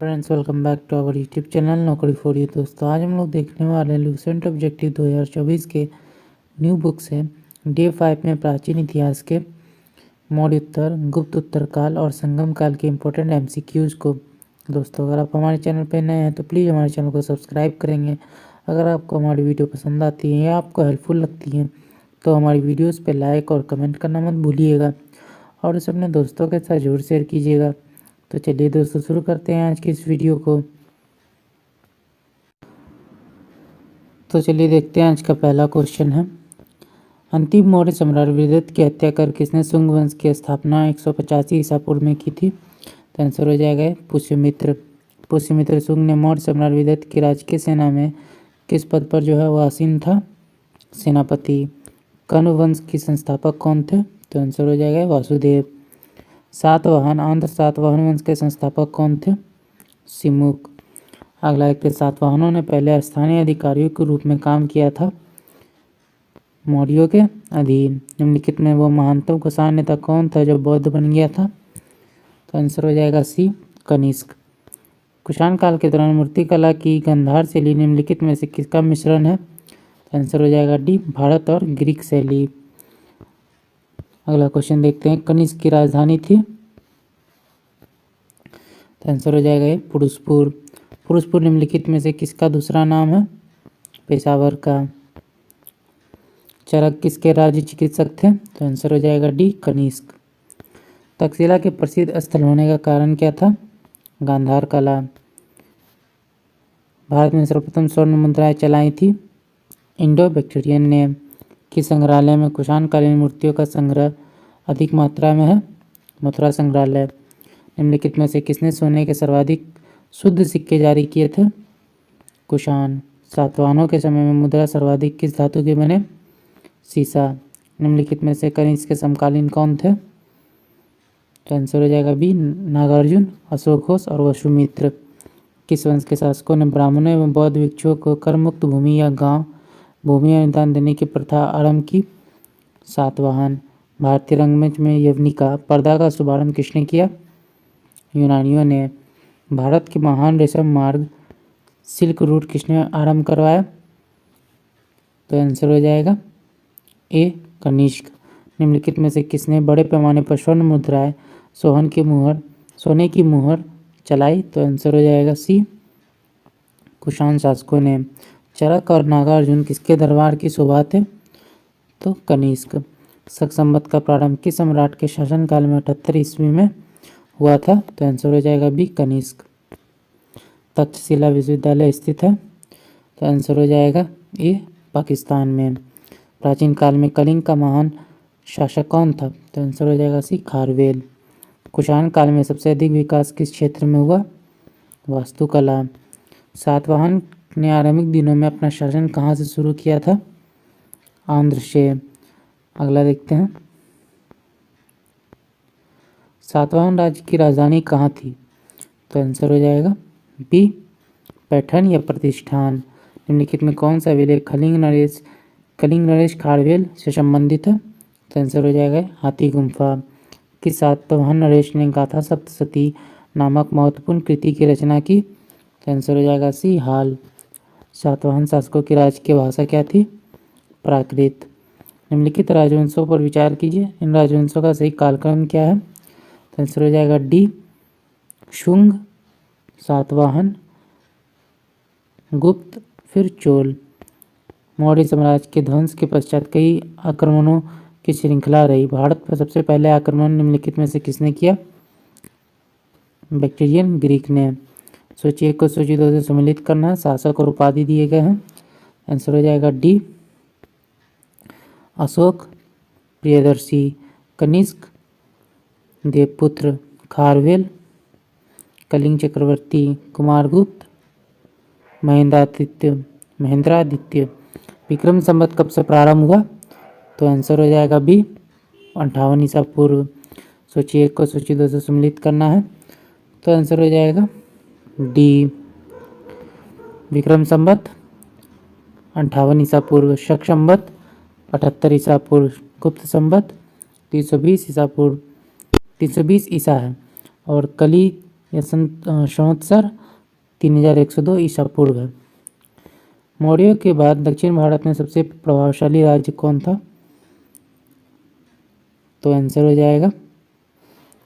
Friends, welcome back to our YouTube channel Naukri for you. दोस्तों, आज हम लोग देखने वाले हैं लूसेंट ऑब्जेक्टिव 2024 के न्यू बुक से डे 5 में प्राचीन इतिहास के मौर्य उत्तर, गुप्त उत्तर काल और संगम काल के इम्पोर्टेंट एमसीक्यूज को। दोस्तों, अगर आप हमारे चैनल पर नए हैं तो प्लीज़ हमारे चैनल को सब्सक्राइब करेंगे। अगर आपको हमारी वीडियो पसंद आती है या आपको हेल्पफुल लगती है तो हमारी वीडियोज़ पर लाइक और कमेंट करना मत भूलिएगा और इसे अपने दोस्तों के साथ जरूर शेयर कीजिएगा। तो चलिए दोस्तों, शुरू करते हैं आज की इस वीडियो को। तो चलिए देखते हैं आज का पहला क्वेश्चन है, अंतिम मौर्य सम्राट विदत की हत्या कर किसने शुंग वंश की स्थापना 185 ईसा पूर्व में की थी? तो आंसर हो जाएगा पुष्यमित्र। पुष्यमित्र शुंग ने मौर्य सम्राट विदत की राजकीय सेना में किस पद पर जो है वह आसीन था? सेनापति। कण्व वंश की संस्थापक कौन थे? तो आंसर हो जाएगा वासुदेव। सातवाहन आंध्र सातवाहन वंश के संस्थापक कौन थे? सिमुक। अगला एक, सातवाहनों ने पहले स्थानीय अधिकारियों के रूप में काम किया था मौर्यों के अधीन। निम्नलिखित में वो महानतम कुषाण नेता कौन था जो बौद्ध बन गया था? तो आंसर हो जाएगा सी, कनिष्क। कुषाण काल के दौरान मूर्तिकला की गंधार शैली निम्नलिखित में से किसका मिश्रण है? तो आंसर हो जाएगा डी, भारत और ग्रीक शैली। अगला क्वेश्चन देखते हैं, कनिष्क की राजधानी थी? तो आंसर हो जाएगा पुरुषपुर। पुरुषपुर निम्नलिखित में से किसका दूसरा नाम है? पेशावर का। चरक किसके राज्य चिकित्सक थे? तो आंसर हो जाएगा डी, कनिष्क। तक्षशिला के प्रसिद्ध स्थल होने का कारण क्या था? गांधार कला। भारत में सर्वप्रथम स्वर्ण मुद्राएं चलाई थी इंडो बैक्टीरियन ने। किस संग्रहालय में कुषाणकालीन मूर्तियों का संग्रह अधिक मात्रा में है? मथुरा संग्रहालय। निम्नलिखित में से किसने सोने के सर्वाधिक शुद्ध सिक्के जारी किए थे? कुषाण। सातवाहनों के समय में मुद्रा सर्वाधिक किस धातु के बने? सीसा। निम्नलिखित में से कनिष्क के समकालीन कौन थे? तो आंसर हो जाएगा बी, नागार्जुन, अशोक घोष और वसुमित्र। किस वंश के शासकों ने ब्राह्मणों एवं बौद्ध भिक्षुओं को कर मुक्त भूमि या गांव भूमि अनुदान देने की प्रथा आरंभ की? सातवाहन। भारतीय रंगमंच में यवनिका पर्दा का शुभारंभ किसने किया? यूनानियों ने। भारत के महान रेशम मार्ग सिल्क रूट किसने आरंभ करवाया? तो आंसर हो जाएगा ए, कनिष्क। निम्नलिखित में से किसने बड़े पैमाने पर स्वर्ण मुद्राएं सोने की मुहर चलाई? तो आंसर हो जाएगा सी, कुषाण शासकों ने। चरक और नागार्जुन किसके दरबार की शोभा थे? तो कनिष्क। शक संवत का प्रारंभ किस सम्राट के शासनकाल में 78 ईस्वी में हुआ था? तो आंसर हो जाएगा बी, कनिष्क। तक्षशिला विश्वविद्यालय स्थित है? तो आंसर हो जाएगा ए, पाकिस्तान में। प्राचीन काल में कलिंग का महान शासक कौन था? तो आंसर हो जाएगा सी, खारवेल। कुषाण काल में सबसे अधिक विकास किस क्षेत्र में हुआ? वास्तुकला। सातवाहन ने आरंभिक दिनों में अपना शासन कहाँ से शुरू किया था? आंध्र से। अगला देखते हैं, सातवाहन राज्य की राजधानी कहाँ थी? तो आंसर हो जाएगा बी, पैठन या प्रतिष्ठान। निम्नलिखित में कौन सा विलेख कलिंग नरेश खारवेल से संबंधित है? तो आंसर हो जाएगा हाथी गुम्फा। किस सातवाहन नरेश ने गाथा सप्तशती नामक महत्वपूर्ण कृति की रचना की? तो आंसर हो जाएगा सी, हाल। सातवाहन शासकों की राजकीय भाषा क्या थी? प्राकृत। निम्नलिखित राजवंशों पर विचार कीजिए, इन राजवंशों का सही कालक्रम क्या है? तो आंसर हो जाएगा डी, शुंग, सातवाहन, गुप्त, फिर चोल। मौर्य साम्राज्य के ध्वंस के पश्चात कई आक्रमणों की श्रृंखला रही। भारत पर सबसे पहले आक्रमण निम्नलिखित में से किसने किया? बैक्टीरियन ग्रीक ने। सूची 1 को सूची 2 से सम्मिलित करना है। शासक और उपाधि दिए गए हैं। आंसर हो जाएगा डी, अशोक, प्रियदर्शी, कनिष्क, देवपुत्र, खारवेल, कलिंग चक्रवर्ती, कुमारगुप्त, महेंद्रादित्य। विक्रम संवत कब से प्रारंभ हुआ? तो आंसर हो जाएगा बी, 58 ईसा पूर्व। सूची 1 को सूची 2 से सम्मिलित करना है। तो आंसर हो जाएगा डी, विक्रम संवत 58 ईसा पूर्व, शक संवत 78 ईसा पूर्व, गुप्त संवत 320 ईसा पूर्व 320 ईसा है और कली या संवत्सर 3102 ईसा पूर्व है। मौर्यों के बाद दक्षिण भारत में सबसे प्रभावशाली राज्य कौन था? तो आंसर हो जाएगा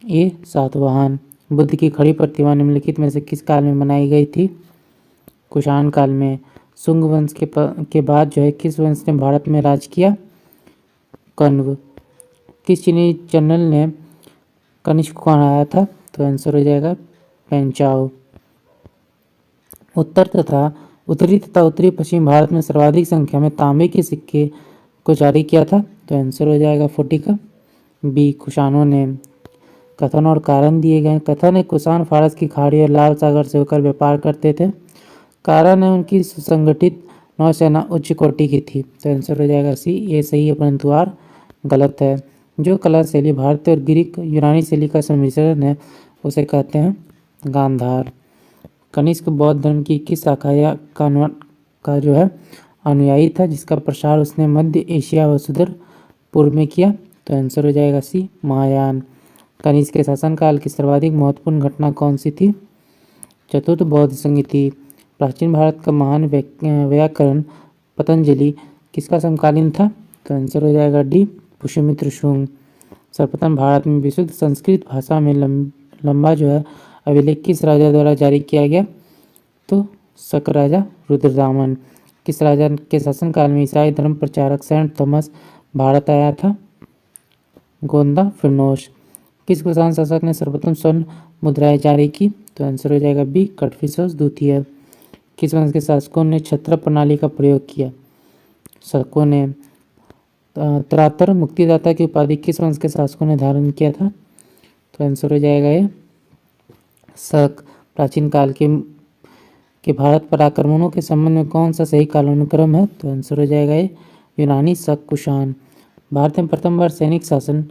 ए सातवाहन। बुद्ध की खड़ी प्रतिमा निम्नलिखित में से किस काल में बनाई गई थी? कुषाण काल में। शुंग वंश के बाद जो है किस वंश ने भारत में राज किया? कण्व। किस चीनी जनरल ने कनिष्क को हराया था? तो आंसर हो जाएगा पेंचाओ। उत्तरी तथा उत्तरी पश्चिम भारत में सर्वाधिक संख्या में तांबे के सिक्के को जारी किया था? तो आंसर हो जाएगा फोर्टिका। बी कुषाणों ने। कथन और कारण दिए गए। कथन है कुषाण फारस की खाड़ी और लाल सागर से होकर व्यापार करते थे। कारण है उनकी सुसंगठित नौसेना उच्च कोटि की थी। तो आंसर हो जाएगा सी, ये सही है परंतु आर गलत है। जो कला शैली भारतीय और ग्रीक यूनानी शैली का सम्मिश्रण है उसे कहते हैं गांधार। कनिष्क बौद्ध धर्म की किस शाखा या का जो है अनुयायी था जिसका प्रसार उसने मध्य एशिया व सुदूर पूर्व में किया? तो आंसर हो जाएगा सी, महायान। कनिष्क के शासनकाल की सर्वाधिक महत्वपूर्ण घटना कौन सी थी? चतुर्थ बौद्ध संहिता। प्राचीन भारत का महान व्याकरण पतंजलि किसका समकालीन था? तो आंसर हो जाएगा डी, पुष्यमित्र शुंग। सर्वप्रथम भारत में विशुद्ध संस्कृत भाषा में लंबा जो है अभिलेख किस राजा द्वारा जारी किया गया? तो शक राजा रुद्रदामन। किस राजा के शासनकाल में ईसाई धर्म प्रचारक सेंट थॉमस भारत आया था? गोंदा फिरनोश। किस कुषाण शासक ने सर्वप्रथम स्वर्ण मुद्राएं जारी की? तो आंसर हो जाएगा बी, कटफिसस द्वितीय। किस वंश के शासकों ने छत्र प्रणाली का प्रयोग किया? शकों ने। त्रातर मुक्तिदाता की उपाधि किस वंश के शासकों ने धारण किया था? तो आंसर हो जाएगा ये शक। प्राचीन काल के भारत पर आक्रमणों के संबंध में कौन सा सही कालानुक्रम है? तो आंसर हो जाएगा ये यूनानी शक कुषाण। भारत में प्रथम बार सैनिक शासन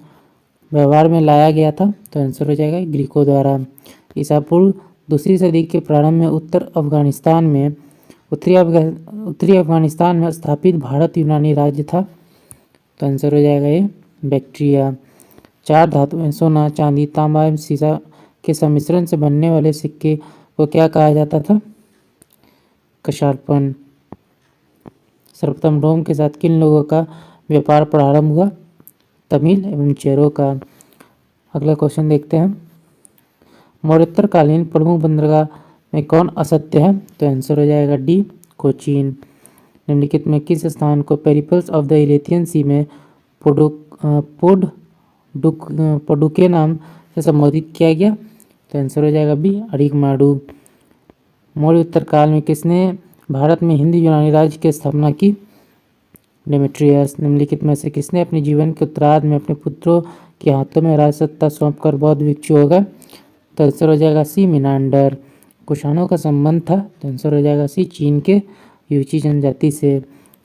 व्यवहार में लाया गया था? तो आंसर हो जाएगा ग्रीकों द्वारा। ईसा पूर्व दूसरी सदी के प्रारंभ में उत्तरी अफगानिस्तान में स्थापित भारत यूनानी राज्य था? तो आंसर हो जाएगा ये बैक्ट्रिया। चार धातुएं सोना, चांदी, तांबा एवं सीसा के सम्मिश्रण से बनने वाले सिक्के को क्या कहा जाता था? कशार्पण। सर्वप्रथम रोम के साथ किन लोगों का व्यापार प्रारंभ हुआ? तमिल एवं चेरो का। अगला क्वेश्चन देखते हैं। मौर्योत्तरकालीन प्रमुख बंदरगाह में कौन असत्य है? तो आंसर हो जाएगा डी, कोचीन। निम्नलिखित में किस स्थान को पेरिपल्स ऑफ द इलेथियन सी में पोडुके नाम से संबोधित किया गया? तो आंसर हो जाएगा बी, अरिकमाडू। मौर्य उत्तरकाल में किसने भारत में हिंदी यूनानी राज्य की स्थापना की? डेमेट्रियस। निम्नलिखित में से किसने अपने जीवन के उत्तरार्ध में अपने पुत्रों के हाथों में राजसत्ता सौंपकर बौद्ध भिक्षु हो गए? तो आंसर हो जाएगा सी, मिनांडर। कुषाणों का संबंध था? तो आंसर हो जाएगा सी, चीन के यूची जनजाति से।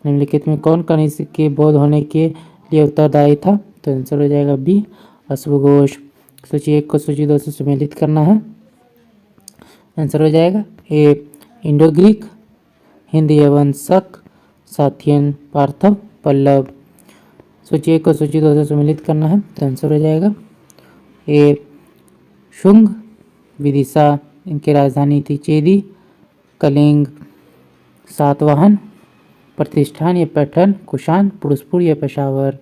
निम्नलिखित में कौन कनिष्क के बौद्ध होने के लिए उत्तरदायी था? तो आंसर हो जाएगा बी, अश्वघोष। सूची 1 को सूची 2 से सम्मिलित करना है। आंसर हो जाएगा ए, इंडो ग्रीक, हिंद यवन, शक, साथियन, पार्थव, पल्लव। सूची 1 को सूची 2 से सम्मिलित करना है। तो आंसर हो जाएगा ए, शुंग, विदिशा। इनकी राजधानी थी चेदी, कलिंग। सातवाहन, प्रतिष्ठान या पैठन, कुषाण, पुरुषपुर या पेशावर।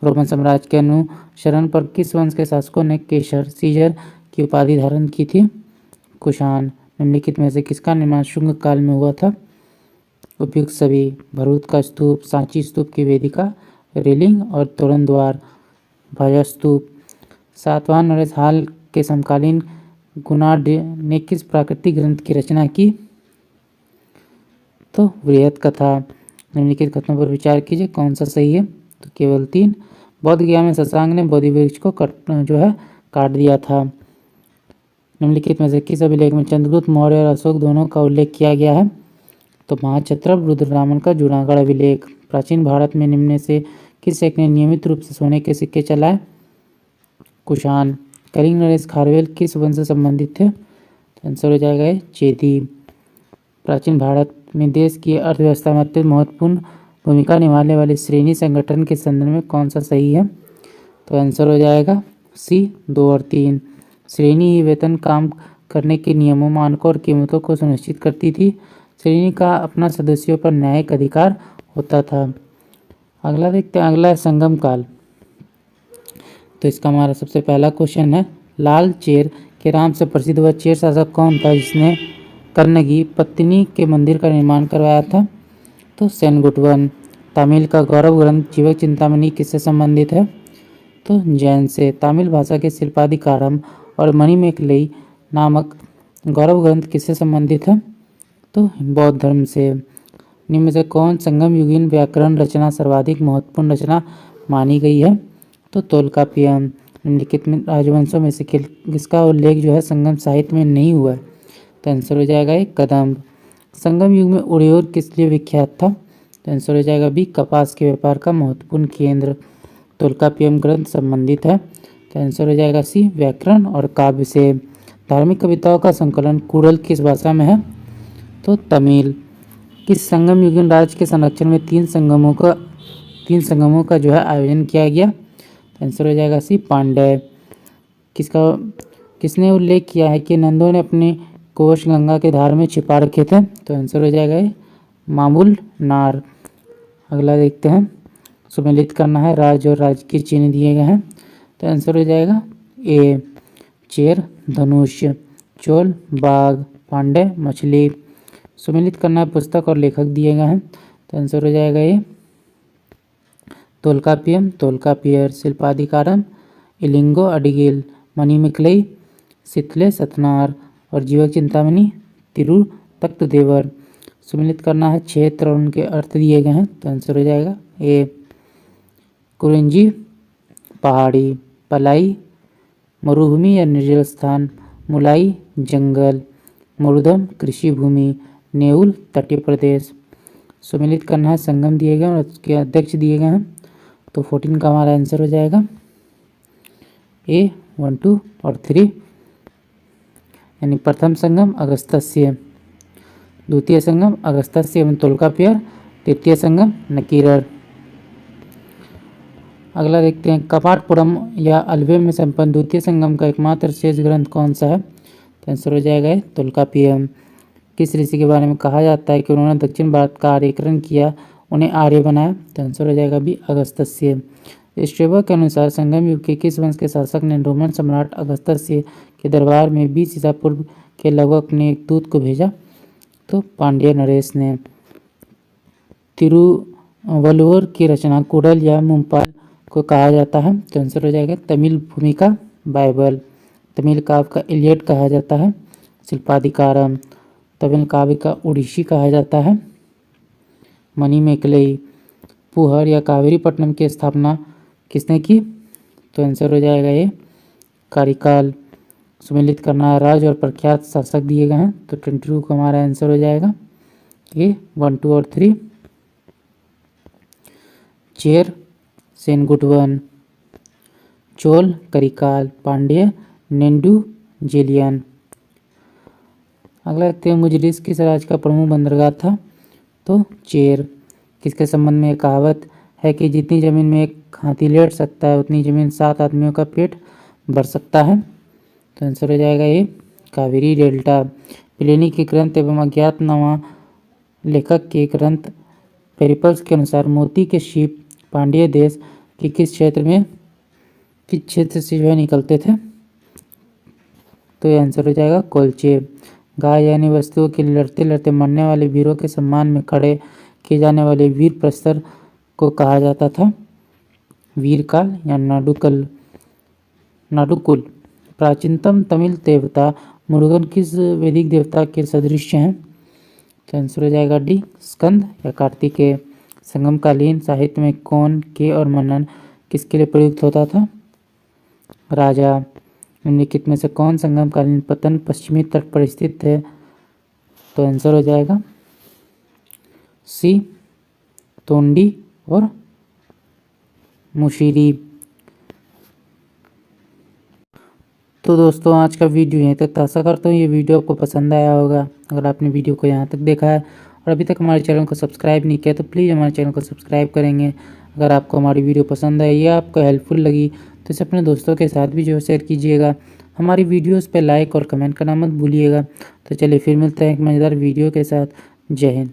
रोमन साम्राज्य के अनुसरण पर किस वंश के शासकों ने केसर सीजर की उपाधि धारण की थी? कुषाण। निम्नलिखित में से किसका निर्माण शुंग काल में हुआ था? उपयुक्त सभी। भरूच का स्तूप, सांची स्तूप की वेदिका, रेलिंग और तोरण द्वार, ध्वजा स्तूप। सातवाहन नरेश हाल के समकालीन गुणाढ़ ने किस प्राकृतिक ग्रंथ की रचना की? तो वृहत कथा। निम्नलिखित कथनों पर विचार कीजिए कौन सा सही है? तो केवल 3। बौद्ध गया में शशांक ने बोधि वृक्ष को काट दिया था। निम्नलिखित में से किस अभिलेख में चंद्रगुप्त मौर्य और अशोक दोनों का उल्लेख किया गया है? तो महाक्षत्रप रुद्रदामन का जूनागढ़ अभिलेख। प्राचीन भारत में निम्न में से किस शेख ने नियमित रूप से सोने के सिक्के चलाए? कुषाण। कलिंग नरेश खारवेल किस वंश से संबंधित थे? तो आंसर हो जाएगा चेदी। प्राचीन भारत में देश की अर्थव्यवस्था में अत्यंत महत्वपूर्ण भूमिका निभाने वाले श्रेणी संगठन के संदर्भ में कौन सा सही है? तो आंसर हो जाएगा सी, 2 और 3। श्रेणी ही वेतन काम करने के नियमों, मानकों और कीमतों को सुनिश्चित करती थी। श्रेणी का अपना सदस्यों पर न्यायिक अधिकार होता था। अगला देखते हैं, अगला है संगम काल। तो इसका हमारा सबसे पहला क्वेश्चन है, लाल चेर के नाम से प्रसिद्ध वह चेर शासक कौन था जिसने कन्नगी पत्तनी के मंदिर का निर्माण करवाया था? तो सेनगुटवन। तमिल का गौरव ग्रंथ जीवक चिंतामणि किससे संबंधित है? तो जैन से। तमिल भाषा के शिल्पाधिकारम और मणिमेखलई नामक गौरव ग्रंथ किससे संबंधित है? तो बौद्ध धर्म से। निम्न में से कौन संगम युगीन व्याकरण रचना सर्वाधिक महत्वपूर्ण रचना मानी गई है? तो तोल्काप्पियम। निम्नलिखित में राजवंशों में से किसका उल्लेख जो है संगम साहित्य में नहीं हुआ है? तो आंसर हो जाएगा ये कदम्ब। संगम युग में उड़ियोर किस लिए विख्यात था? तो आंसर हो जाएगा बी, कपास के व्यापार का महत्वपूर्ण केंद्र। तोल्काप्पियम ग्रंथ संबंधित है। तो आंसर हो जाएगा सी, व्याकरण और काव्य से। धार्मिक कविताओं का संकलन कुरल किस भाषा में है? तो तमिल। किस संगम युगीन राज्य के संरक्षण में तीन संगमों का जो है आयोजन किया गया? आंसर हो जाएगा सी, पांड्य। किसने उल्लेख किया है कि नंदों ने अपने कोष गंगा के धार में छिपा रखे थे? तो आंसर हो जाएगा ये मामूल नार। अगला देखते हैं, सुमेलित करना है, राज्य और राज्य के चिन्ह दिए गए हैं। तो आंसर हो जाएगा ए, चेर धनुष, चोल बाघ, पांड्य मछली। सुमेलित करना है, पुस्तक और लेखक दिए गए हैं। तो आंसर हो जाएगा ये तोल्काप्पियम, तोल्काप्पियर। शिल्पाधिकारम इलिंगो अडिगिल, मणिमेखलई सिथले सतनार और जीवक चिंतामणि तिरुतक्तदेवर। सुमेलित करना है, क्षेत्र और उनके अर्थ दिए गए हैं। तो आंसर हो जाएगा ए, कुरिंजी पहाड़ी, पलाई मरुभूमि या निर्जल स्थान, मुलाई जंगल, मुरुदम कृषि भूमि, नेउल तटीय प्रदेश। सुमेलित करना है, संगम दिए गए और उसके अध्यक्ष दिए गए हैं। तो 14 का हमारा आंसर हो जाएगा ए, 1, 2 और 3, यानी प्रथम संगम अगस्त्य, द्वितीय संगम अगस्त्य एवं तोल्काप्पियर, तृतीय संगम नकीरर। अगला देखते हैं, कपाटपुरम या अल्वे में संपन्न द्वितीय संगम का एकमात्र शेष ग्रंथ कौन सा है? तो आंसर हो जाएगा तोल्काप्पियम। किस ऋषि के बारे में कहा जाता है कि उन्होंने दक्षिण भारत का आर्यीकरण किया, उन्हें आर्य बनाया? तो आंसर हो जाएगा बी, अगस्त्य। स्ट्रेबो के अनुसार संगम युग के किस वंश के शासक ने रोमन सम्राट अगस्त्य के दरबार में 20 ईसा पूर्व के लगभग अपने एक दूत को भेजा? तो पांड्य नरेश ने। तिरुवल्लुवर की रचना कुडल या मुम्पाल को कहा जाता है? तो आंसर हो जाएगा तमिल भूमि का बाइबल। तमिल काव्य का इलियड कहा जाता है। शिल्पाधिकारम। तमिल काव्य का ओडिसी कहा जाता है। मणिमेखलई। पुहर या कावेरीपट्टनम की स्थापना किसने की? तो आंसर हो जाएगा ये कारिकाल। सुमेलित करना है, राज्य और प्रख्यात शासक दिए गए हैं। तो 22 का हमारा आंसर हो जाएगा ये 1, 2 और 3। चेर सेनगुटवन, चोल करिकाल, पांड्य नेंडू जेलियन। अगला देखते हैं, मुजरिस किस राज्य का प्रमुख बंदरगाह था? तो चेर। किसके संबंध में एक कहावत है कि जितनी जमीन में एक हाथी लेट सकता है उतनी जमीन 7 आदमियों का पेट भर सकता है? तो आंसर हो जाएगा ये कावेरी डेल्टा। प्लिनी के ग्रंथ एवं अज्ञातनामा लेखक के ग्रंथ पेरिपल्स के अनुसार मोती के शिप पांड्य देश के किस क्षेत्र से जो है निकलते थे? तो ये आंसर हो जाएगा कोल्चे। गाय यानी वस्तुओं के लिए लड़ते लड़ते मरने वाले वीरों के सम्मान में खड़े किए जाने वाले वीर प्रस्तर को कहा जाता था वीरकाल या नाडुकुल। प्राचीनतम तमिल देवता मुरुगन किस वैदिक देवता के सदृश हैं? तो आंसर हो जाएगा डी, स्कंद या कार्तिकेय। संगमकालीन साहित्य में कौन, के और मनन किसके लिए प्रयुक्त होता था? राजा। निम्नलिखित में से कौन संगमकालीन पतन पश्चिमी तट पर स्थित है? तो आंसर हो जाएगा सी, तोंडी और मुशीरी। तो दोस्तों आज का वीडियो यहीं तक था। आशा करता हूँ ये वीडियो आपको पसंद आया होगा। अगर आपने वीडियो को यहाँ तक देखा है और अभी तक हमारे चैनल को सब्सक्राइब नहीं किया तो प्लीज़ हमारे चैनल को सब्सक्राइब करेंगे। अगर आपको हमारी वीडियो पसंद आई या आपको हेल्पफुल लगी तो इसे अपने दोस्तों के साथ भी जो है शेयर कीजिएगा। हमारी वीडियोस पे लाइक और कमेंट करना मत भूलिएगा। तो चलिए फिर मिलते हैं एक मज़ेदार वीडियो के साथ। जय हिंद।